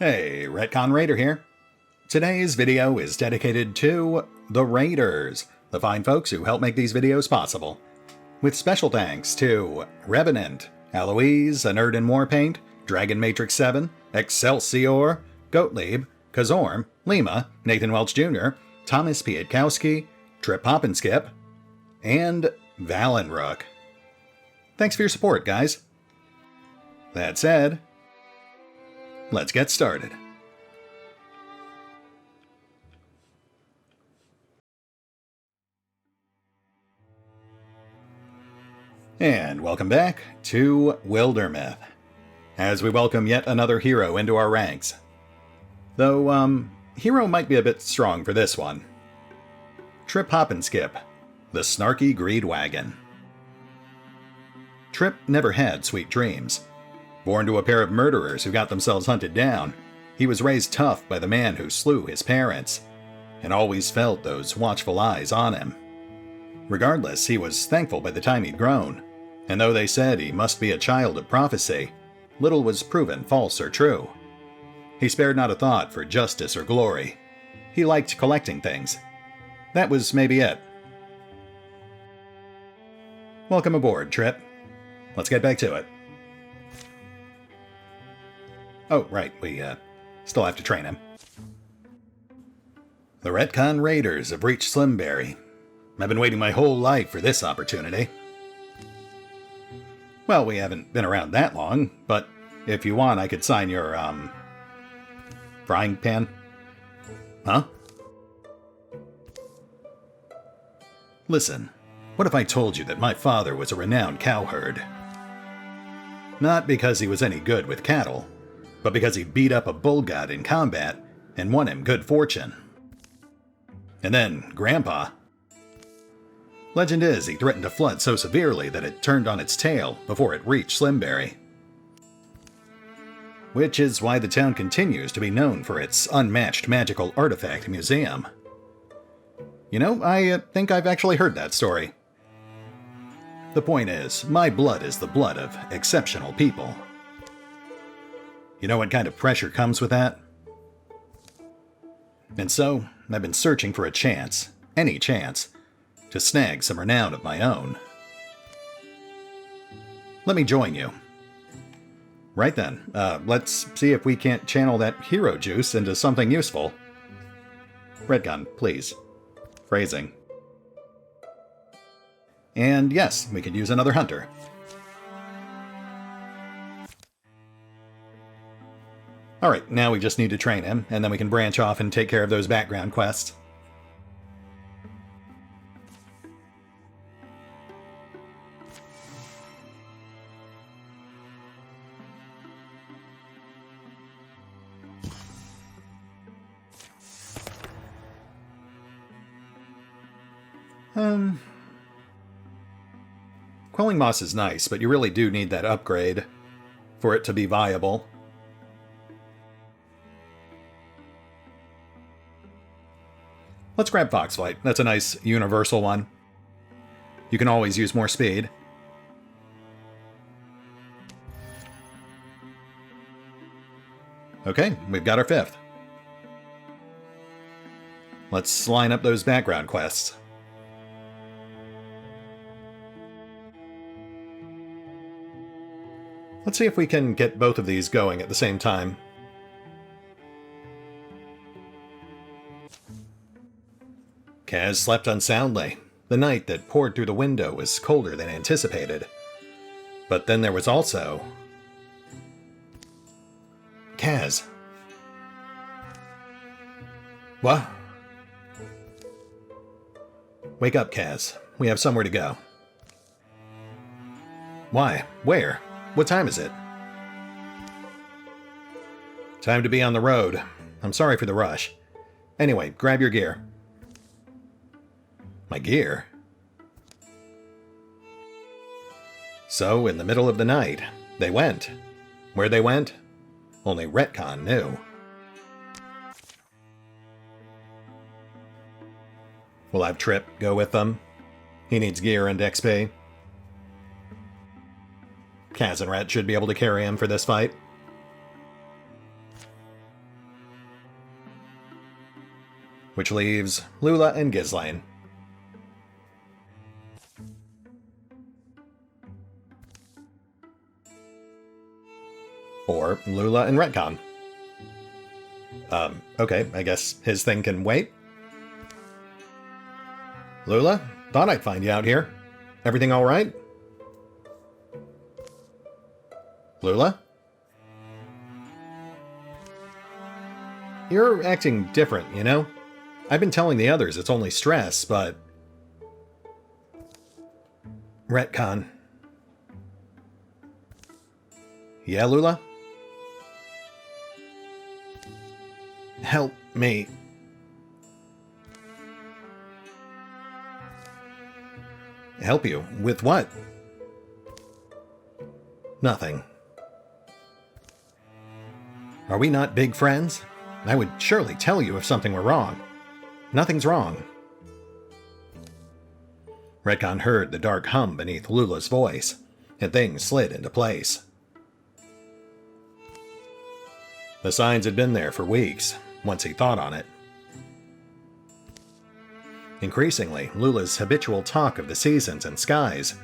Hey, RetconRaider here. Today's video is dedicated to the Raiders, the fine folks who help make these videos possible. With special thanks to Revenant, Alois, Anerdinwarpaint, Dragon Matrix 7, Exsellsior, Gottlieb, Kazorm, Lima, Nathan Welch Jr., Tomasz Piątkowski, Triphoppenskip, and Valinrook. Thanks for your support, guys. That said, let's get started. And welcome back to Wildermyth, as we welcome yet another hero into our ranks. Though, hero might be a bit strong for this one. Triphoppenskip, the snarky greed wagon. Trip never had sweet dreams. Born to a pair of murderers who got themselves hunted down, he was raised tough by the man who slew his parents, and always felt those watchful eyes on him. Regardless, he was thankful by the time he'd grown, and though they said he must be a child of prophecy, little was proven false or true. He spared not a thought for justice or glory. He liked collecting things. That was maybe it. Welcome aboard, Trip. Let's get back to it. Oh, right, we still have to train him. The RetconRaiders have reached Slimberry. I've been waiting my whole life for this opportunity. Well, we haven't been around that long, but if you want, I could sign your, frying pan? Huh? Listen, what if I told you that my father was a renowned cowherd? Not because he was any good with cattle, but because he beat up a bull god in combat and won him good fortune. And then, Grandpa. Legend is he threatened to flood so severely that it turned on its tail before it reached Slimberry. Which is why the town continues to be known for its unmatched magical artifact museum. You know, I think I've actually heard that story. The point is, my blood is the blood of exceptional people. You know what kind of pressure comes with that? And so, I've been searching for a chance, any chance, to snag some renown of my own. Let me join you. Right then, let's see if we can't channel that hero juice into something useful. Redgun, please. Phrasing. And yes, we could use another hunter. Alright, now we just need to train him, and then we can branch off and take care of those background quests. Quelling Moss is nice, but you really do need that upgrade for it to be viable. Let's grab Foxflight. That's a nice universal one. You can always use more speed. Okay, we've got our fifth. Let's line up those background quests. Let's see if we can get both of these going at the same time. Kaz slept unsoundly. The night that poured through the window was colder than anticipated. But then there was also... Kaz. What? Wake up, Kaz. We have somewhere to go. Why? Where? What time is it? Time to be on the road. I'm sorry for the rush. Anyway, grab your gear. My gear? So, in the middle of the night, they went. Where they went, only Retcon knew. We'll have Trip go with them. He needs gear and XP. Kaz and Ret should be able to carry him for this fight. which leaves Lula and Ghislaine. Or Lula and Retcon. Okay, I guess his thing can wait. Lula, thought I'd find you out here. Everything all right? Lula? You're acting different, you know? I've been telling the others it's only stress, but... Retcon. Yeah, Lula? Help me. Help you? With what? Nothing. Are we not big friends? I would surely tell you if something were wrong. Nothing's wrong. Retcon heard the dark hum beneath Lula's voice, and things slid into place. The signs had been there for weeks, once he thought on it. Increasingly, Lula's habitual talk of the seasons and skies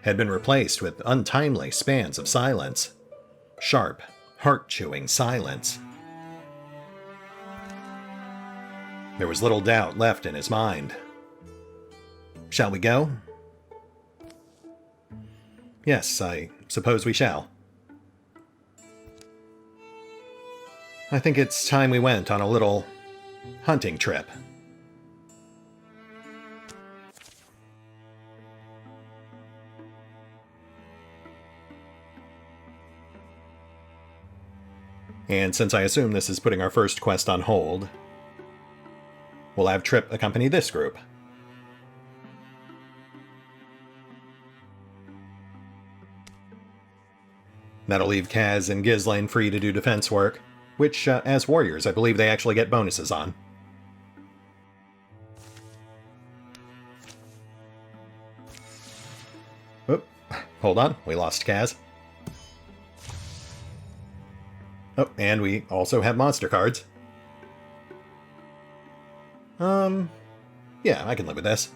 had been replaced with untimely spans of silence. Sharp, heart-chewing silence. There was little doubt left in his mind. Shall we go? Yes, I suppose we shall. I think it's time we went on a little hunting trip. And since I assume this is putting our first quest on hold, we'll have Trip accompany this group. That'll leave Kaz and Ghislaine free to do defense work, which, as warriors, I believe they actually get bonuses on. Oop, hold on, we lost Kaz. Oh, and we also have monster cards. Yeah, I can live with this.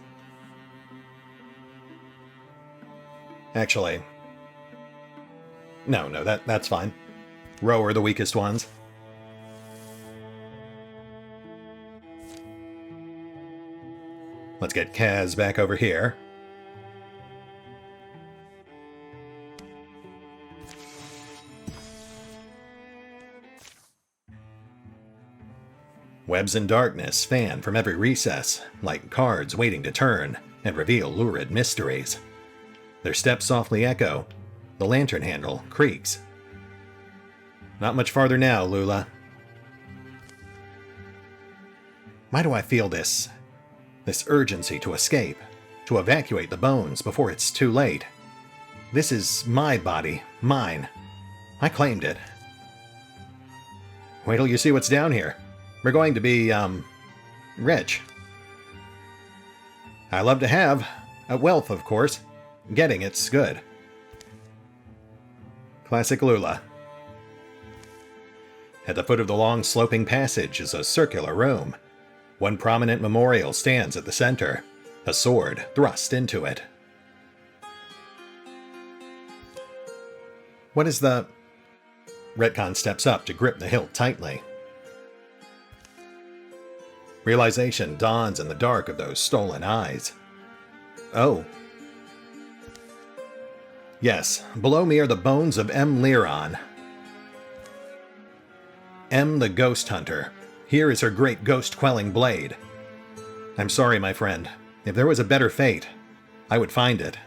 Actually, no, that's fine. Row are the weakest ones. Let's get Kaz back over here. Webs in darkness fan from every recess, like cards waiting to turn and reveal lurid mysteries. Their steps softly echo. The lantern handle creaks. Not much farther now, Lula. Why do I feel this urgency to escape, to evacuate the bones before it's too late? This is my body, mine. I claimed it. Wait till you see what's down here. We're going to be, rich. I love to have a wealth, of course. Getting it's good. Classic Lula. At the foot of the long sloping passage is a circular room. One prominent memorial stands at the center, a sword thrust into it. What is the... Retcon steps up to grip the hilt tightly. Realization dawns in the dark of those stolen eyes. Oh. Yes, below me are the bones of M. Liron. M the Ghost Hunter. Here is her great ghost-quelling blade. I'm sorry, my friend. If there was a better fate, I would find it.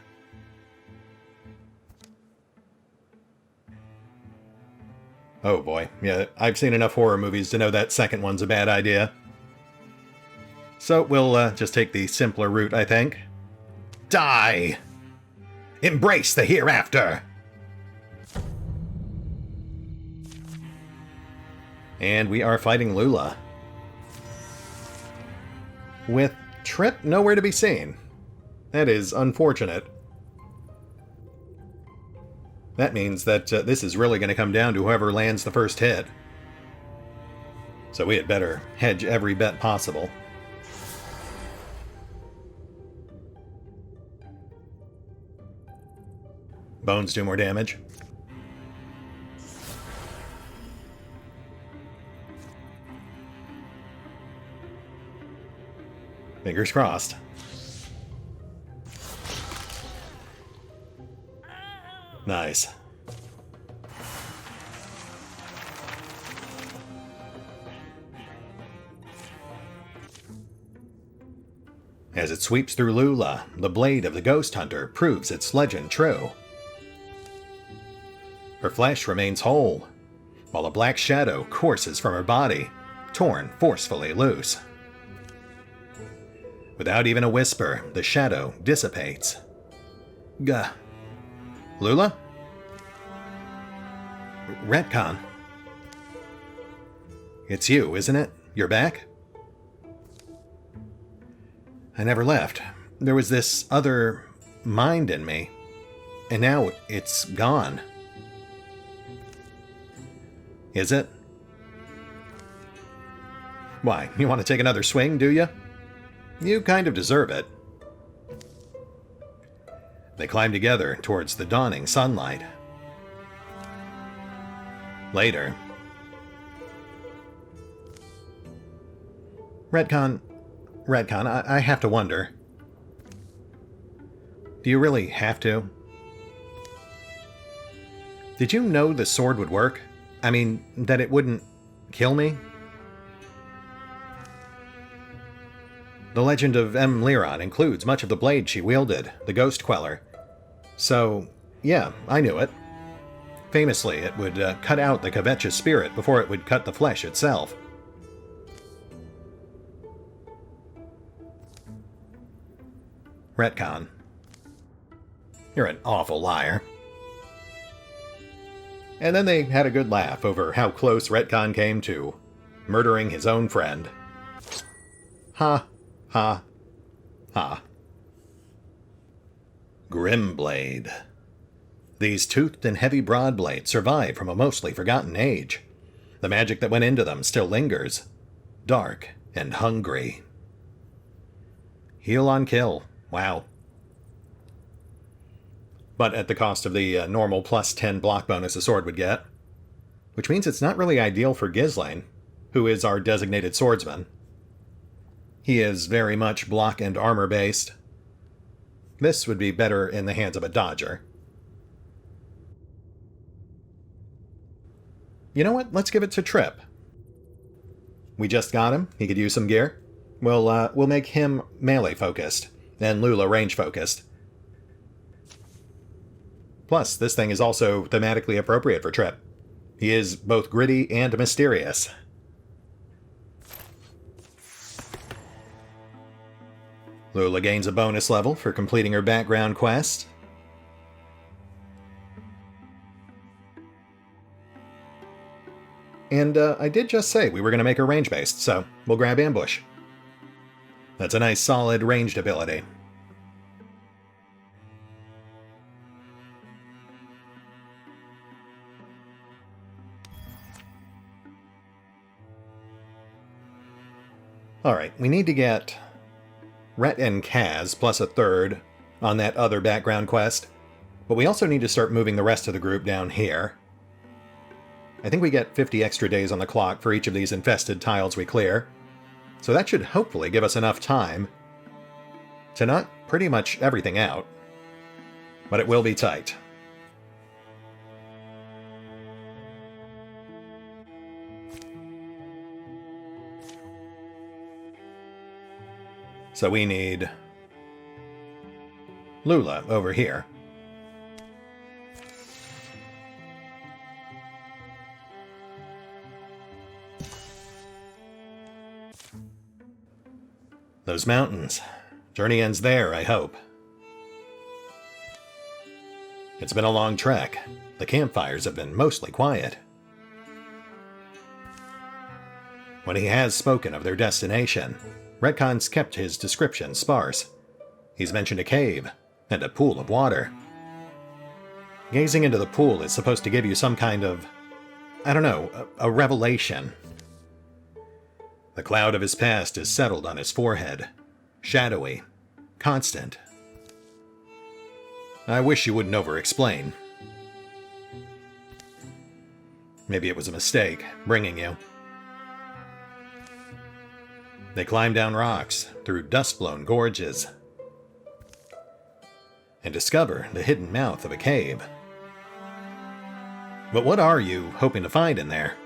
Oh boy, yeah, I've seen enough horror movies to know that second one's a bad idea. So we'll just take the simpler route, I think. Die! Embrace the hereafter! And we are fighting Lula. With Trip nowhere to be seen. That is unfortunate. That means that this is really going to come down to whoever lands the first hit. So we had better hedge every bet possible. Bones do more damage. Fingers crossed. Nice. As it sweeps through Lula, the blade of the ghost hunter proves its legend true. Her flesh remains whole, while a black shadow courses from her body, torn forcefully loose. Without even a whisper, the shadow dissipates. Gah. Lula? Retcon. It's you, isn't it? You're back? I never left. There was this other mind in me, and now it's gone. Is it? Why, you want to take another swing, do you? You kind of deserve it. They climb together towards the dawning sunlight. Later. Retcon, I have to wonder. Do you really have to? Did you know the sword would work? I mean, that it wouldn't kill me? The legend of Liron includes much of the blade she wielded, the Ghost Queller. So, yeah, I knew it. Famously, it would cut out the Kvetch's spirit before it would cut the flesh itself. Retcon. You're an awful liar. And then they had a good laugh over how close Retcon came to murdering his own friend. Ha, ha, ha. Grimblade. These toothed and heavy broadblades survive from a mostly forgotten age. The magic that went into them still lingers, dark and hungry. Heal on kill. Wow. But at the cost of the normal plus 10 block bonus a sword would get. Which means it's not really ideal for Ghislaine, who is our designated swordsman. He is very much block and armor based. This would be better in the hands of a dodger. You know what? Let's give it to Trip. We just got him. He could use some gear. We'll make him melee focused, and Lula range focused. Plus, this thing is also thematically appropriate for Trip. He is both gritty and mysterious. Lula gains a bonus level for completing her background quest. And I did just say we were going to make her range-based, so we'll grab Ambush. That's a nice solid ranged ability. Alright, we need to get Rhett and Kaz plus a third on that other background quest, but we also need to start moving the rest of the group down here. I think we get 50 extra days on the clock for each of these infested tiles we clear, so that should hopefully give us enough time to knock pretty much everything out, but it will be tight. So we need Lula over here. Those mountains. Journey ends there, I hope. It's been a long trek. The campfires have been mostly quiet. When he has spoken of their destination, Retcon's kept his description sparse. He's mentioned a cave and a pool of water. Gazing into the pool is supposed to give you some kind of, I don't know, a revelation. The cloud of his past is settled on his forehead, shadowy, constant. I wish you wouldn't over-explain. Maybe it was a mistake, bringing you. They climb down rocks, through dust-blown gorges, and discover the hidden mouth of a cave. But what are you hoping to find in there?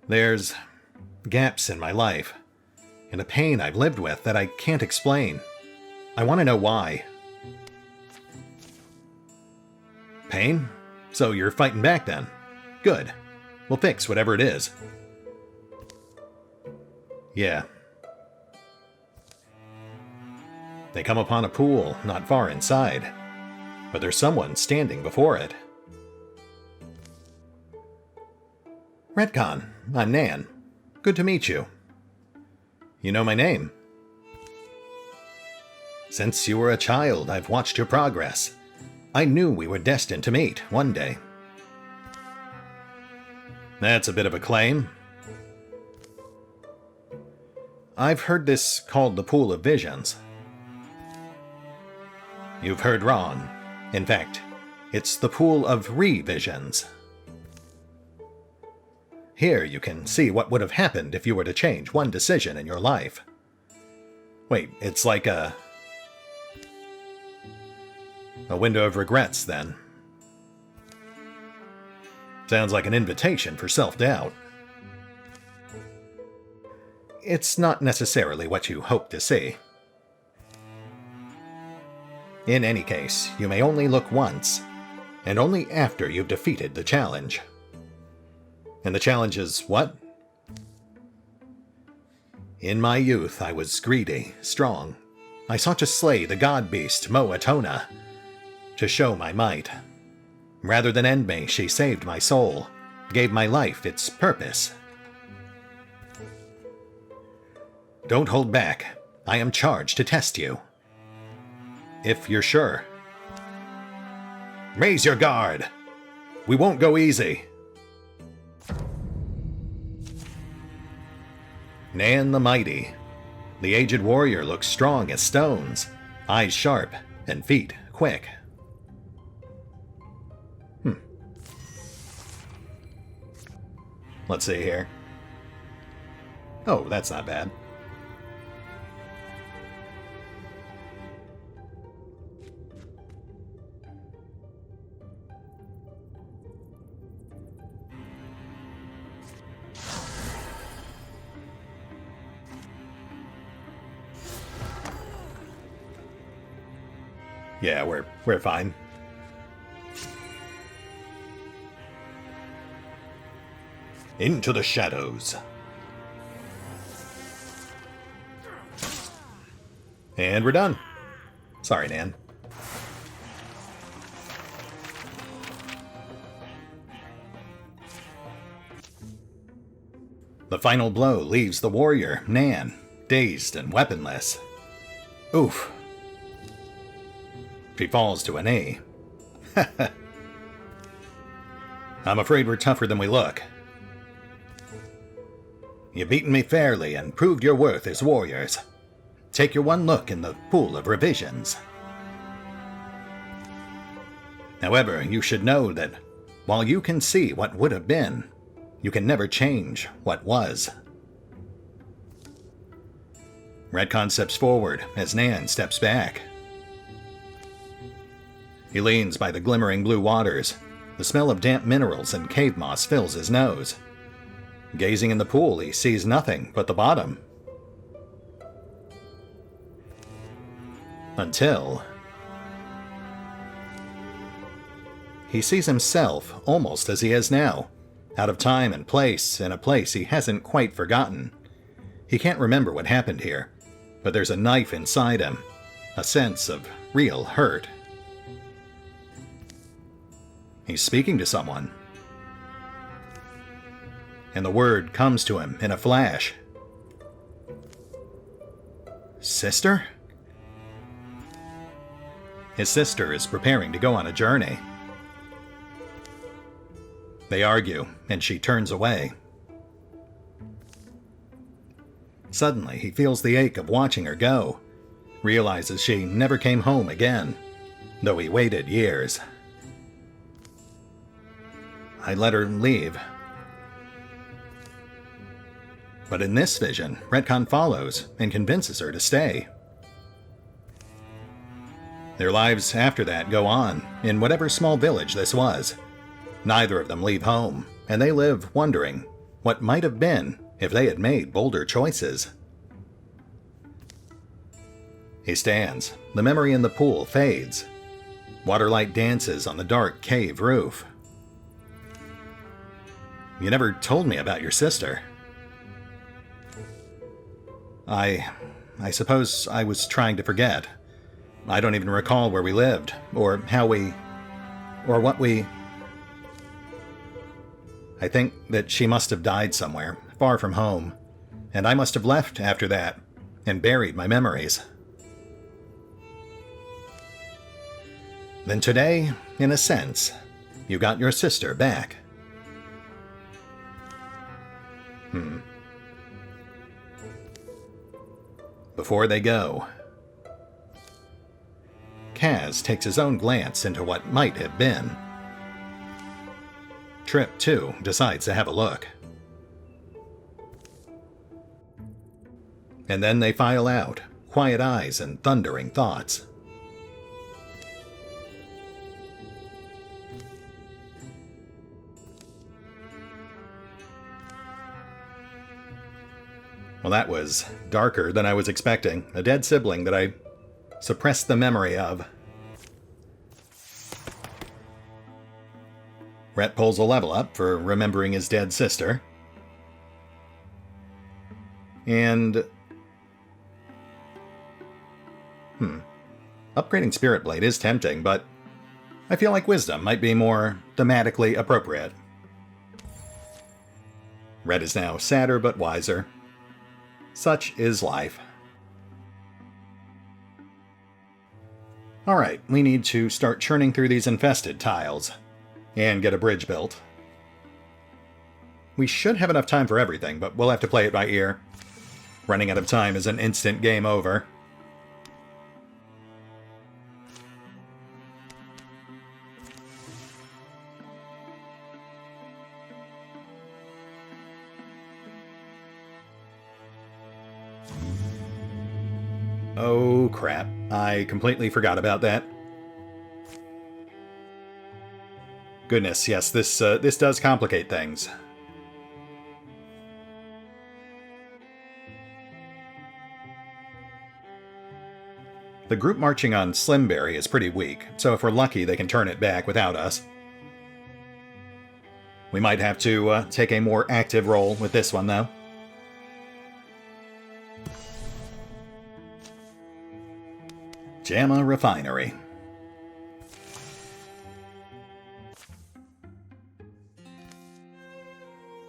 There's gaps in my life, and a pain I've lived with that I can't explain. I want to know why. Pain? So you're fighting back then? Good. We'll fix whatever it is. Yeah. They come upon a pool not far inside, but there's someone standing before it. Retcon, I'm Nan. Good to meet you. You know my name? Since you were a child, I've watched your progress. I knew we were destined to meet one day. That's a bit of a claim. I've heard this called the Pool of Visions. You've heard wrong. In fact, it's the Pool of Revisions. Here you can see what would have happened if you were to change one decision in your life. Wait, it's like a window of regrets, then. Sounds like an invitation for self-doubt. It's not necessarily what you hope to see. In any case, you may only look once, and only after you've defeated the challenge. And the challenge is what? In my youth, I was greedy, strong. I sought to slay the god-beast Moatona, to show my might. Rather than end me, she saved my soul, gave my life its purpose. Don't hold back. I am charged to test you. If you're sure. Raise your guard! We won't go easy. Nan the Mighty. The aged warrior looks strong as stones, eyes sharp, and feet quick. Let's see here. Oh, that's not bad. Yeah, we're fine. Into the shadows. And we're done. Sorry, Nan. The final blow leaves the warrior, Nan, dazed and weaponless. Oof. She falls to a knee. I'm afraid we're tougher than we look. You've beaten me fairly and proved your worth as warriors. Take your one look in the Pool of Revisions. However, you should know that while you can see what would have been, you can never change what was. Retcon steps forward as Nan steps back. He leans by the glimmering blue waters. The smell of damp minerals and cave moss fills his nose. Gazing in the pool, he sees nothing but the bottom. Until he sees himself almost as he is now, out of time and place, in a place he hasn't quite forgotten. He can't remember what happened here, but there's a knife inside him, a sense of real hurt. He's speaking to someone. And the word comes to him in a flash. Sister? His sister is preparing to go on a journey. They argue, and she turns away. Suddenly, he feels the ache of watching her go. Realizes she never came home again, though he waited years. I let her leave. But in this vision, Retcon follows and convinces her to stay. Their lives after that go on, in whatever small village this was. Neither of them leave home, and they live wondering what might have been if they had made bolder choices. He stands. The memory in the pool fades. Waterlight dances on the dark cave roof. You never told me about your sister. I suppose I was trying to forget. I don't even recall where we lived, or what we... I think that she must have died somewhere, far from home, and I must have left after that, and buried my memories. Then today, in a sense, you got your sister back. Before they go, Kaz takes his own glance into what might have been. Trip, too, decides to have a look. And then they file out, quiet eyes and thundering thoughts. Well, that was darker than I was expecting. A dead sibling that I suppressed the memory of. Rhett pulls a level up for remembering his dead sister. And... upgrading Spirit Blade is tempting, but I feel like Wisdom might be more thematically appropriate. Rhett is now sadder but wiser. Such is life. Alright, we need to start churning through these infested tiles and get a bridge built. We should have enough time for everything, but we'll have to play it by ear. Running out of time is an instant game over. Oh crap, I completely forgot about that. Goodness, yes, this does complicate things. The group marching on Slimberry is pretty weak, so if we're lucky they can turn it back without us. We might have to take a more active role with this one, though. Jama Refinery.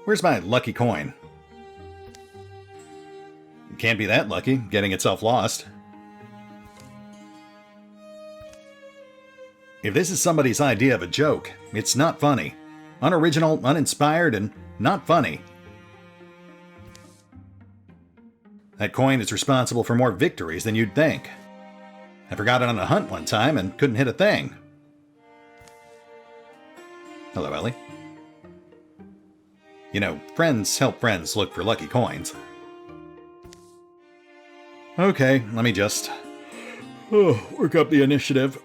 Where's my lucky coin? Can't be that lucky, getting itself lost. If this is somebody's idea of a joke, it's not funny. Unoriginal, uninspired, and not funny. That coin is responsible for more victories than you'd think. I forgot it on a hunt one time and couldn't hit a thing. Hello, Ellie. You know, friends help friends look for lucky coins. Okay, let me just work up the initiative.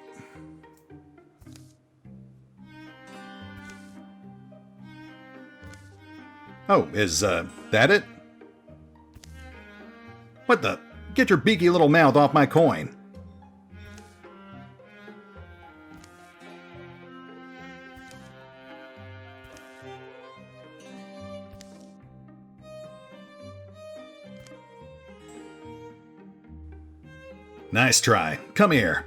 Oh, is that it? What the? Get your beaky little mouth off my coin. Nice try. Come here.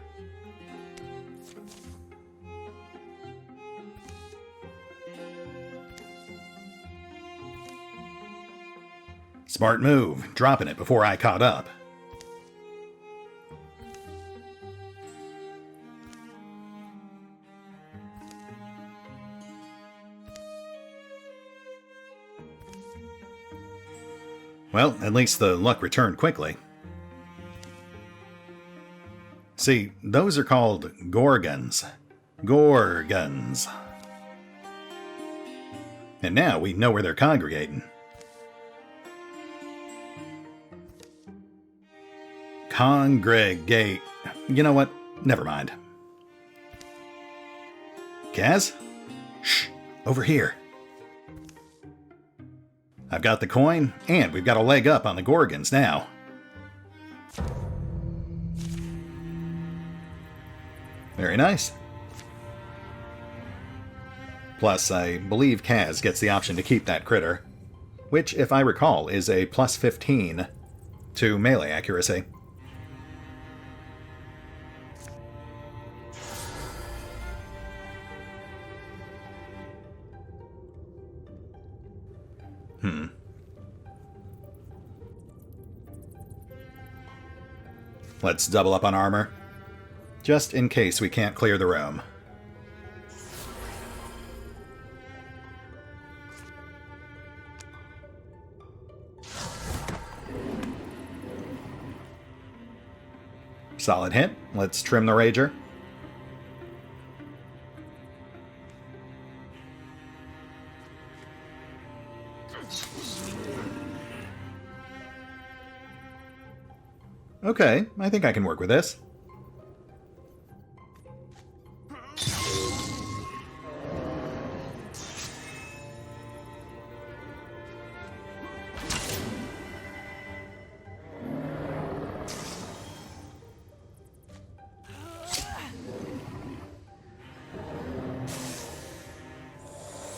Smart move, dropping it before I caught up. Well, at least the luck returned quickly. See, those are called Gorgons. Gorgons. And now we know where they're congregating. Congregate. You know what? Never mind. Kaz? Shh! Over here. I've got the coin, and we've got a leg up on the Gorgons now. Very nice. Plus, I believe Kaz gets the option to keep that critter, which, if I recall, is a plus 15 to melee accuracy. Let's double up on armor, just in case we can't clear the room. Solid hit. Let's trim the Rager. Okay, I think I can work with this.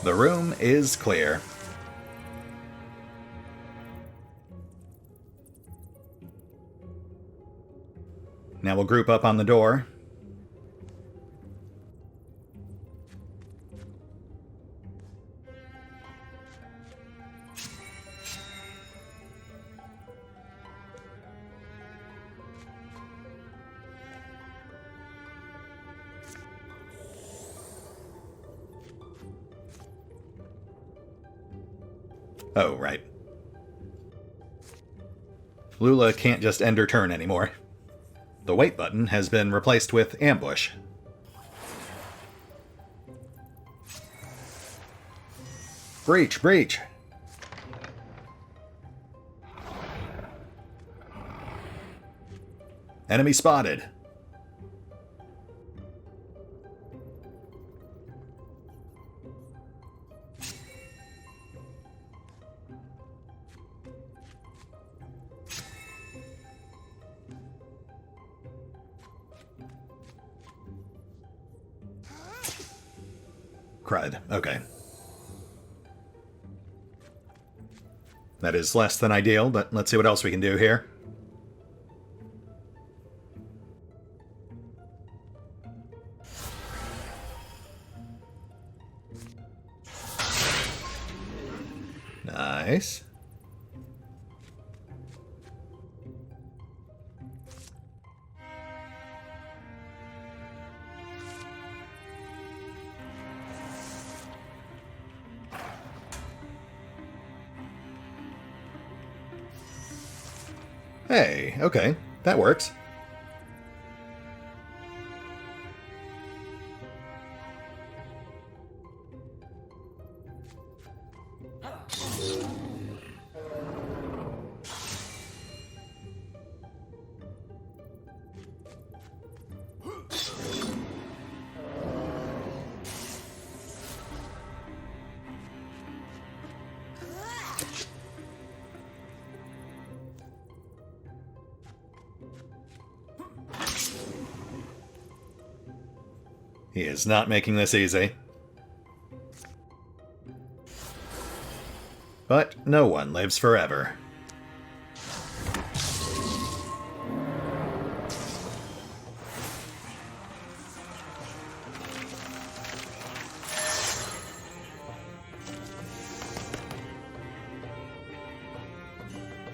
The room is clear. Now we'll group up on the door. Oh, right. Lula can't just end her turn anymore. The wait button has been replaced with ambush. Breach, breach! Enemy spotted. Crud. Okay. That is less than ideal, but let's see what else we can do here. Nice. Hey, okay, that works. He is not making this easy. But no one lives forever.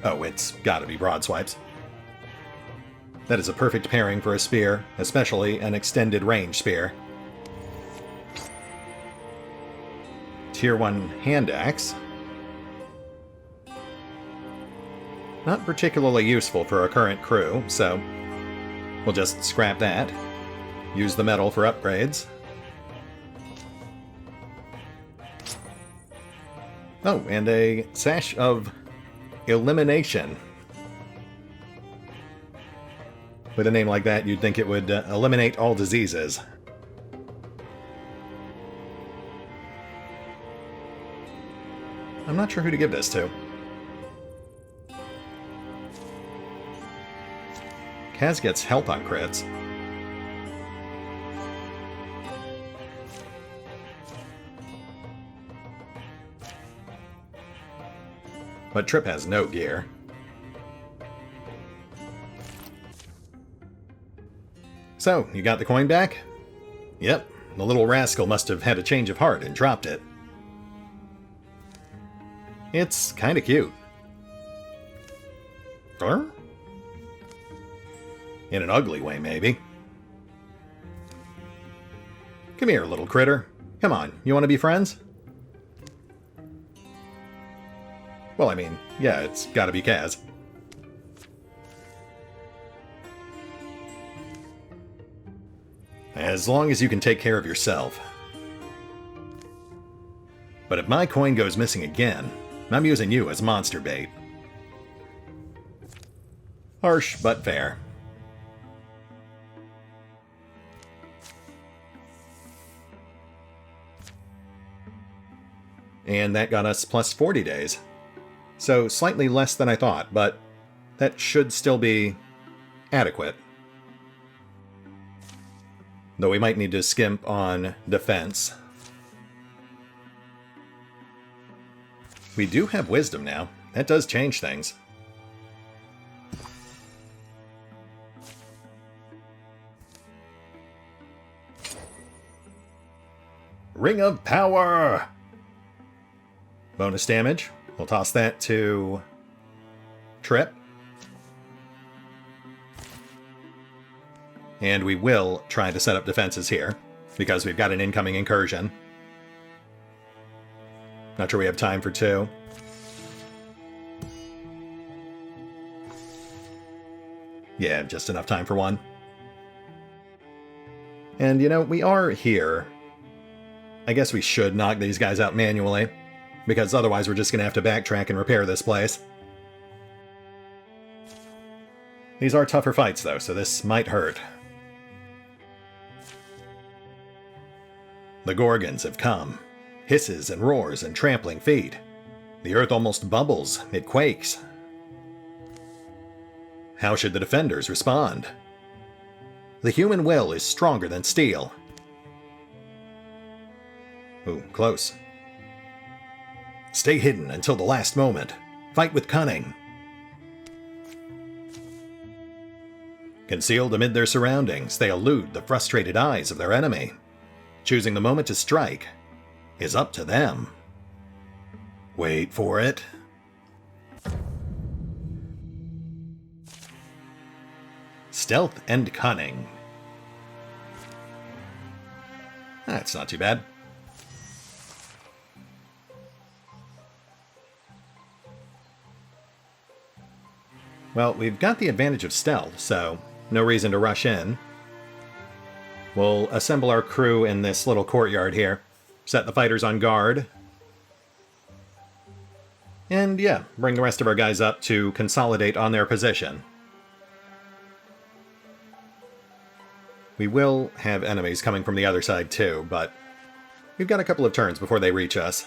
Oh, it's gotta be broad swipes. That is a perfect pairing for a spear, especially an extended range spear. Tier 1 hand axe. Not particularly useful for our current crew, so we'll just scrap that. Use the metal for upgrades. Oh, and a sash of elimination. With a name like that, you'd think it would eliminate all diseases. I'm not sure who to give this to. Kaz gets health on crits. But Trip has no gear. So, you got the coin back? Yep, the little rascal must have had a change of heart and dropped it. It's kinda cute. Huh? In an ugly way, maybe. Come here, little critter. Come on, you want to be friends? Well, I mean, yeah, it's gotta be Kaz. As long as you can take care of yourself. But if my coin goes missing again, I'm using you as monster bait. Harsh, but fair. And that got us plus 40 days. So slightly less than I thought, but that should still be adequate. Though we might need to skimp on defense. We do have wisdom now. That does change things. Ring of Power! Bonus damage. We'll toss that to Trip. And we will try to set up defenses here, because we've got an incoming incursion. Not sure we have time for two. Yeah, just enough time for one. And, you know, we are here. I guess we should knock these guys out manually, because otherwise we're just going to have to backtrack and repair this place. These are tougher fights, though, so this might hurt. The Gorgons have come. Hisses and roars and trampling feet. The earth almost bubbles. It quakes. How should the defenders respond? The human will is stronger than steel. Ooh, close. Stay hidden until the last moment. Fight with cunning. Concealed amid their surroundings, they elude the frustrated eyes of their enemy. Choosing the moment to strike is up to them. Wait for it. Stealth and cunning. That's not too bad. Well, we've got the advantage of stealth, so no reason to rush in. We'll assemble our crew in this little courtyard here. Set the fighters on guard. And yeah, bring the rest of our guys up to consolidate on their position. We will have enemies coming from the other side too, but we've got a couple of turns before they reach us.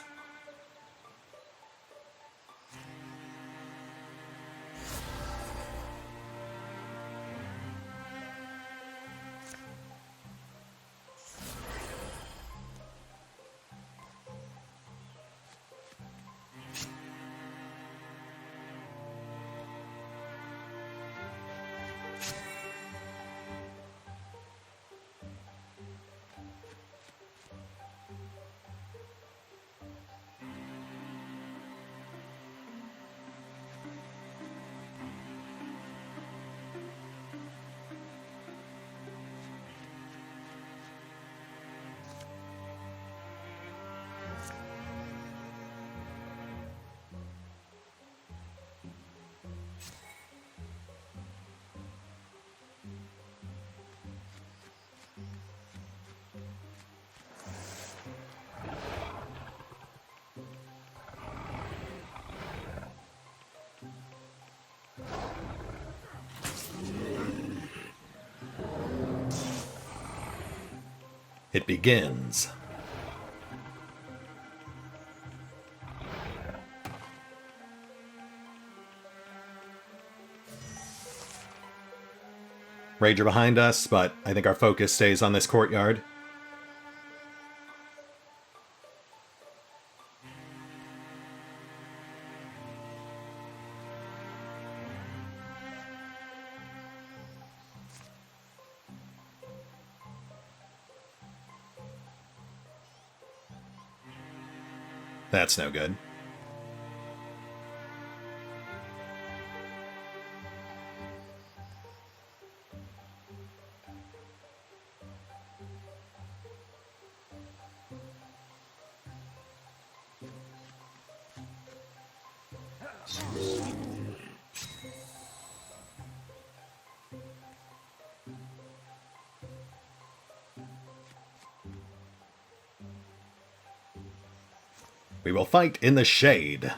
It begins. Rager behind us, but I think our focus stays on this courtyard. That's no good. We will fight in the shade.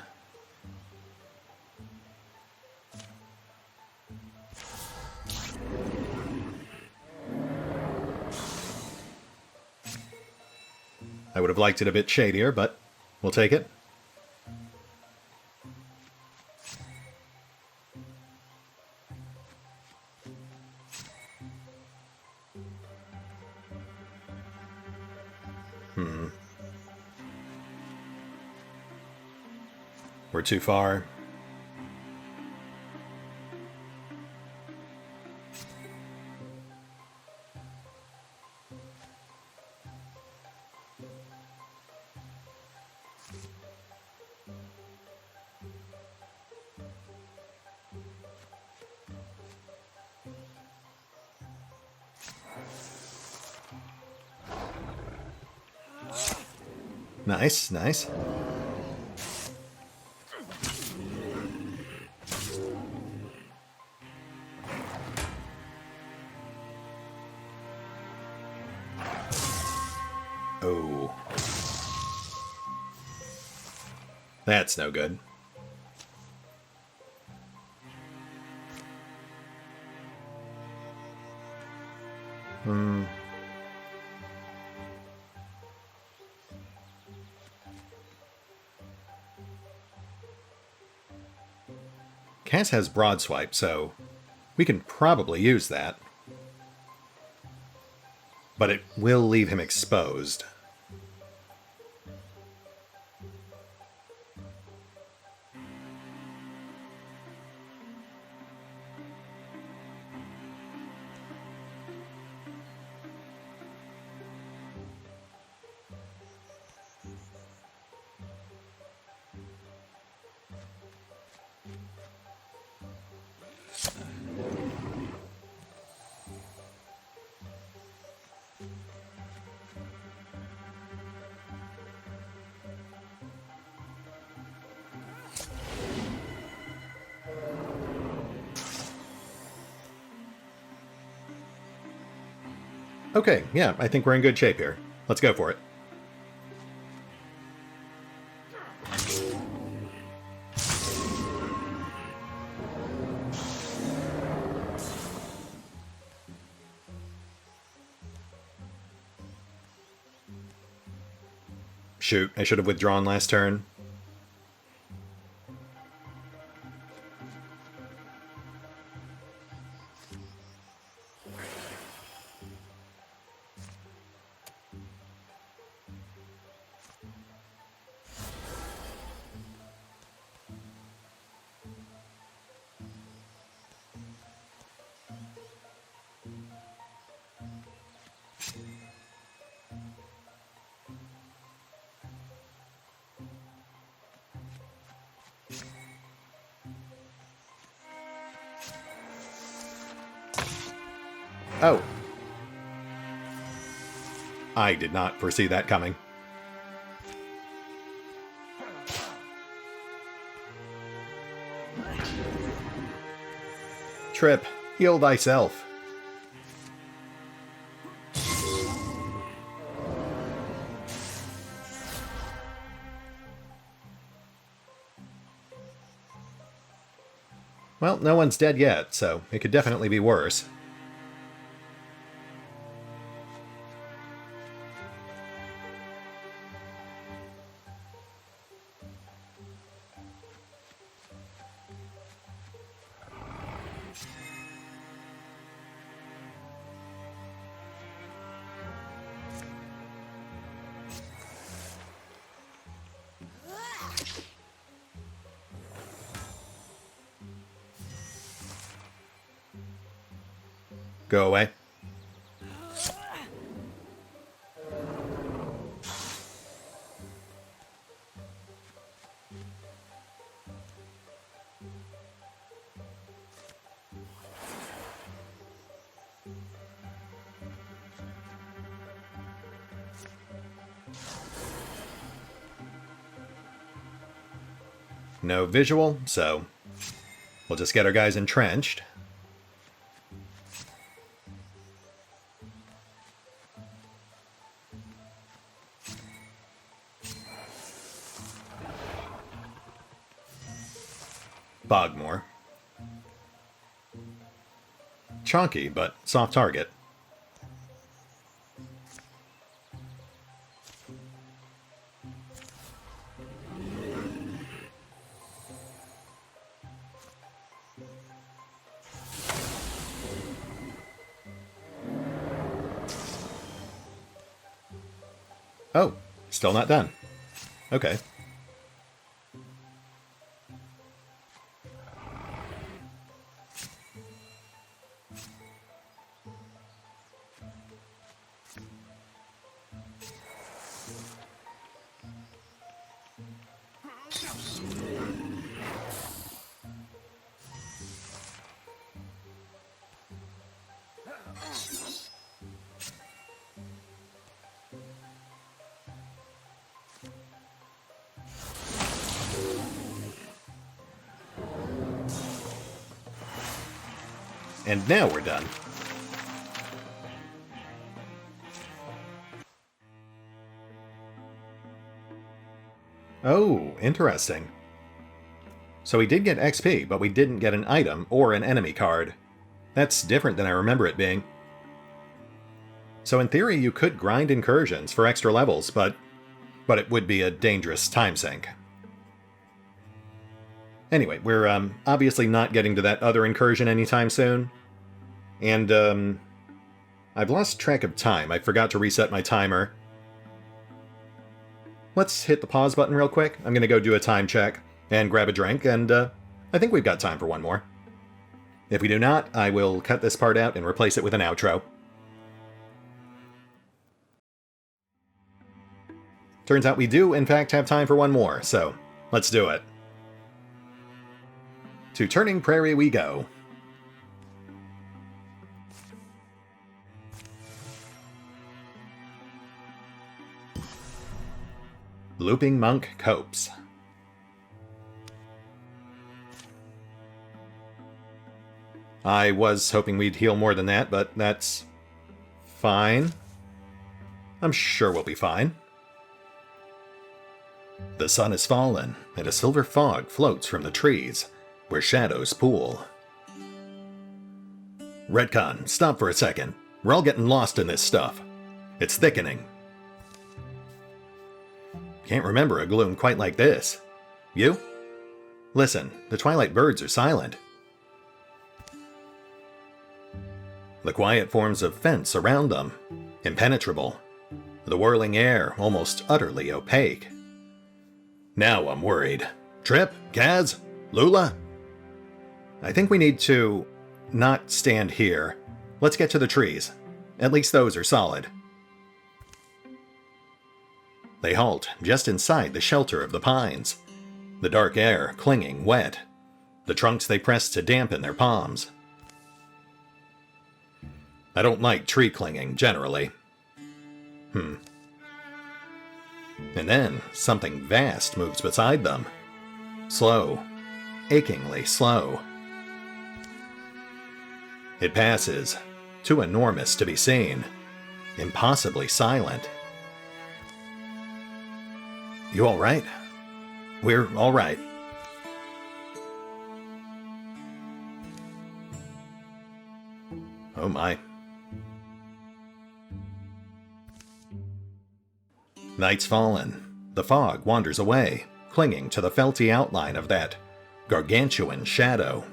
I would have liked it a bit shadier, but we'll take it. We're too far. Nice, nice. Oh. That's no good. Kaz has broad swipe, so we can probably use that. But it will leave him exposed. Okay, yeah, I think we're in good shape here. Let's go for it. Shoot, I should have withdrawn last turn. Oh. I did not foresee that coming. Trip, heal thyself. Well, no one's dead yet, so it could definitely be worse. Go away. No visual, so we'll just get our guys entrenched. Bogmore. Chonky, but soft target. Oh, still not done. Okay. And now we're done. Oh, interesting. So we did get XP, but we didn't get an item or an enemy card. That's different than I remember it being. So in theory, you could grind incursions for extra levels, but it would be a dangerous time sink. Anyway, we're obviously not getting to that other incursion anytime soon. And, I've lost track of time. I forgot to reset my timer. Let's hit the pause button real quick. I'm gonna go do a time check and grab a drink, and I think we've got time for one more. If we do not, I will cut this part out and replace it with an outro. Turns out we do, in fact, have time for one more, so let's do it. To Turning Prairie we go. Looping Monk copes. I was hoping we'd heal more than that, but that's fine. I'm sure we'll be fine. The sun has fallen, and a silver fog floats from the trees, where shadows pool. Retcon, stop for a second. We're all getting lost in this stuff. It's thickening. Can't remember a gloom quite like this. You? Listen, the twilight birds are silent. The quiet forms of fence around them, impenetrable. The whirling air almost utterly opaque. Now I'm worried. Trip? Kaz? Lula? I think we need to not stand here. Let's get to the trees. At least those are solid. They halt just inside the shelter of the pines, the dark air clinging wet, the trunks they press to dampen their palms. I don't like tree clinging, generally. And then something vast moves beside them. Slow, achingly slow. It passes, too enormous to be seen, impossibly silent. You all right? We're all right. Oh my. Night's fallen. The fog wanders away, clinging to the felty outline of that gargantuan shadow.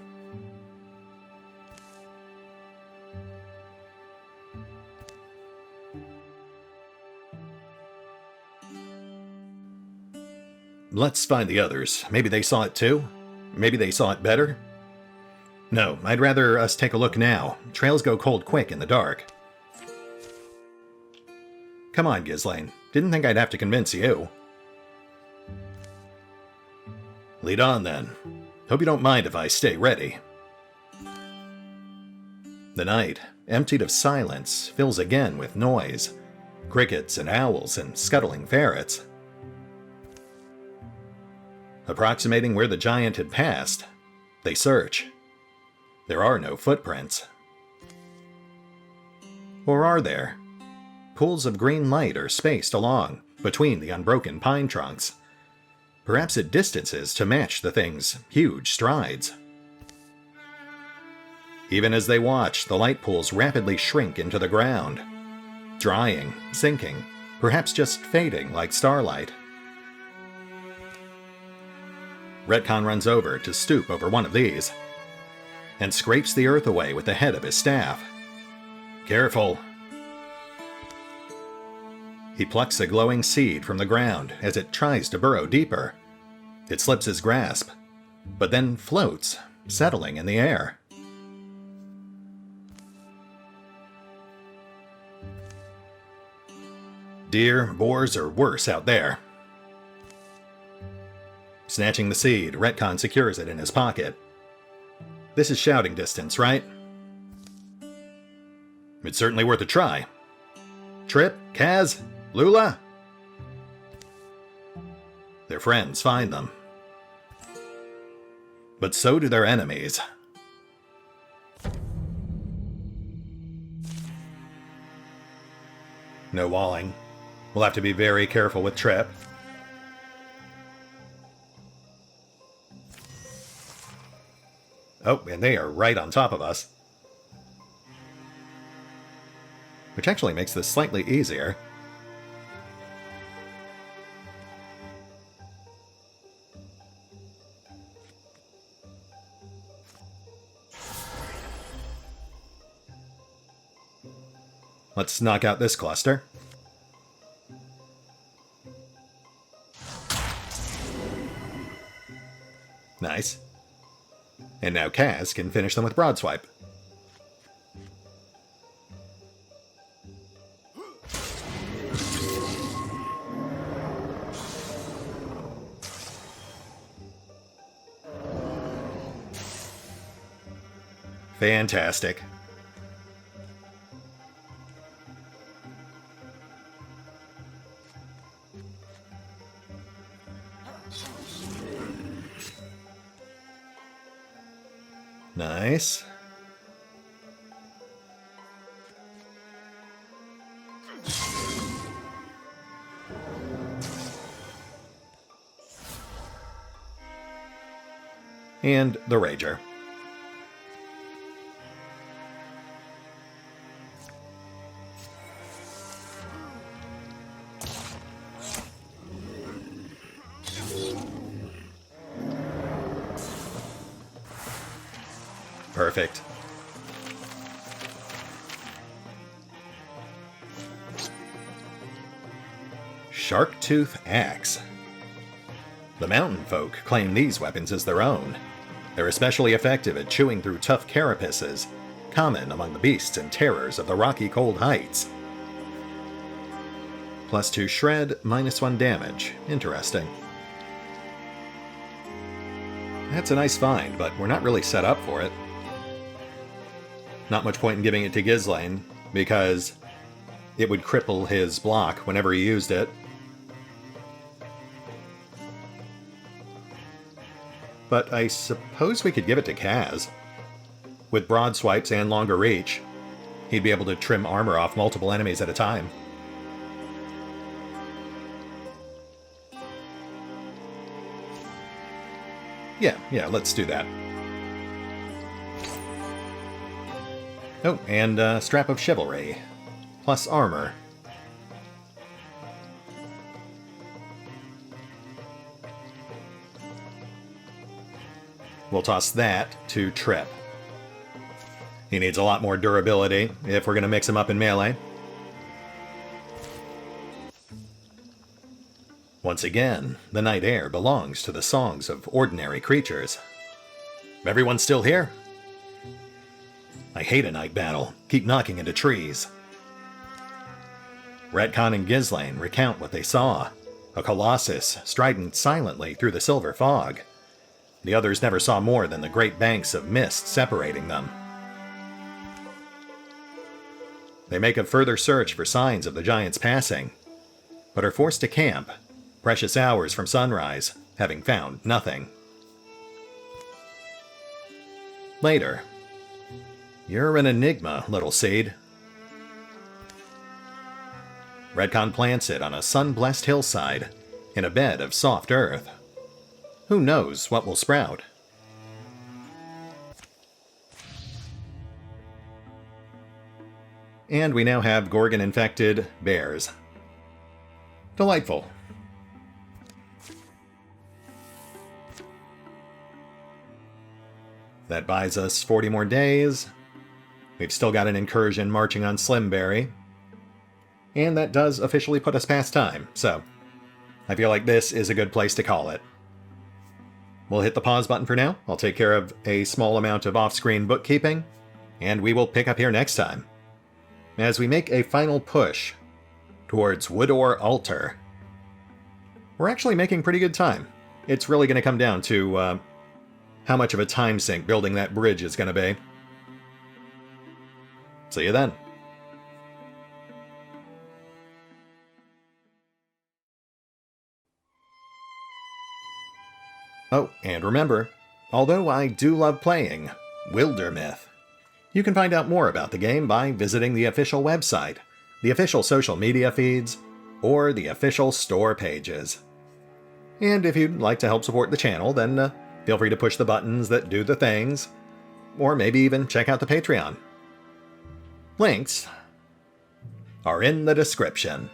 Let's find the others. Maybe they saw it too? Maybe they saw it better? No, I'd rather us take a look now. Trails go cold quick in the dark. Come on, Ghislaine. Didn't think I'd have to convince you. Lead on, then. Hope you don't mind if I stay ready. The night, emptied of silence, fills again with noise. Crickets and owls and scuttling ferrets. Approximating where the giant had passed, they search. There are no footprints. Or are there? Pools of green light are spaced along, between the unbroken pine trunks. Perhaps at distances to match the thing's huge strides. Even as they watch, the light pools rapidly shrink into the ground. Drying, sinking, perhaps just fading like starlight. Retcon runs over to stoop over one of these, and scrapes the earth away with the head of his staff. Careful! He plucks a glowing seed from the ground as it tries to burrow deeper. It slips his grasp, but then floats, settling in the air. Deer, boars, or worse out there. Snatching the seed, Retcon secures it in his pocket. This is shouting distance, right? It's certainly worth a try. Trip, Kaz, Lula? Their friends find them. But so do their enemies. No walling. We'll have to be very careful with Trip. Oh, and they are right on top of us. Which actually makes this slightly easier. Let's knock out this cluster. Nice. And now Kaz can finish them with Broadswipe. Fantastic. Nice. And the Rager. Perfect. Sharktooth Axe. The mountain folk claim these weapons as their own. They're especially effective at chewing through tough carapaces, common among the beasts and terrors of the rocky cold heights. +2 shred, -1 damage. Interesting. That's a nice find, but we're not really set up for it. Not much point in giving it to Ghislaine, because it would cripple his block whenever he used it. But I suppose we could give it to Kaz. With broad swipes and longer reach, he'd be able to trim armor off multiple enemies at a time. Yeah, let's do that. Oh, and Strap of Chivalry. Plus armor. We'll toss that to Trip. He needs a lot more durability if we're going to mix him up in melee. Once again, the night air belongs to the songs of ordinary creatures. Everyone still here? I hate a night battle. Keep knocking into trees. Retcon and Ghislaine recount what they saw. A colossus striding silently through the silver fog. The others never saw more than the great banks of mist separating them. They make a further search for signs of the giant's passing, but are forced to camp, precious hours from sunrise, having found nothing. Later. You're an enigma, little seed. Retcon plants it on a sun-blessed hillside, in a bed of soft earth. Who knows what will sprout? And we now have Gorgon-infected bears. Delightful. That buys us 40 more days. We've still got an incursion marching on Slimberry. And that does officially put us past time, so I feel like this is a good place to call it. We'll hit the pause button for now. I'll take care of a small amount of off-screen bookkeeping, and we will pick up here next time, as we make a final push towards Woodor Altar. We're actually making pretty good time. It's really going to come down to how much of a time sink building that bridge is going to be. See you then. Oh, and remember, although I do love playing Wildermyth, you can find out more about the game by visiting the official website, the official social media feeds, or the official store pages. And if you'd like to help support the channel, then feel free to push the buttons that do the things, or maybe even check out the Patreon. Links are in the description.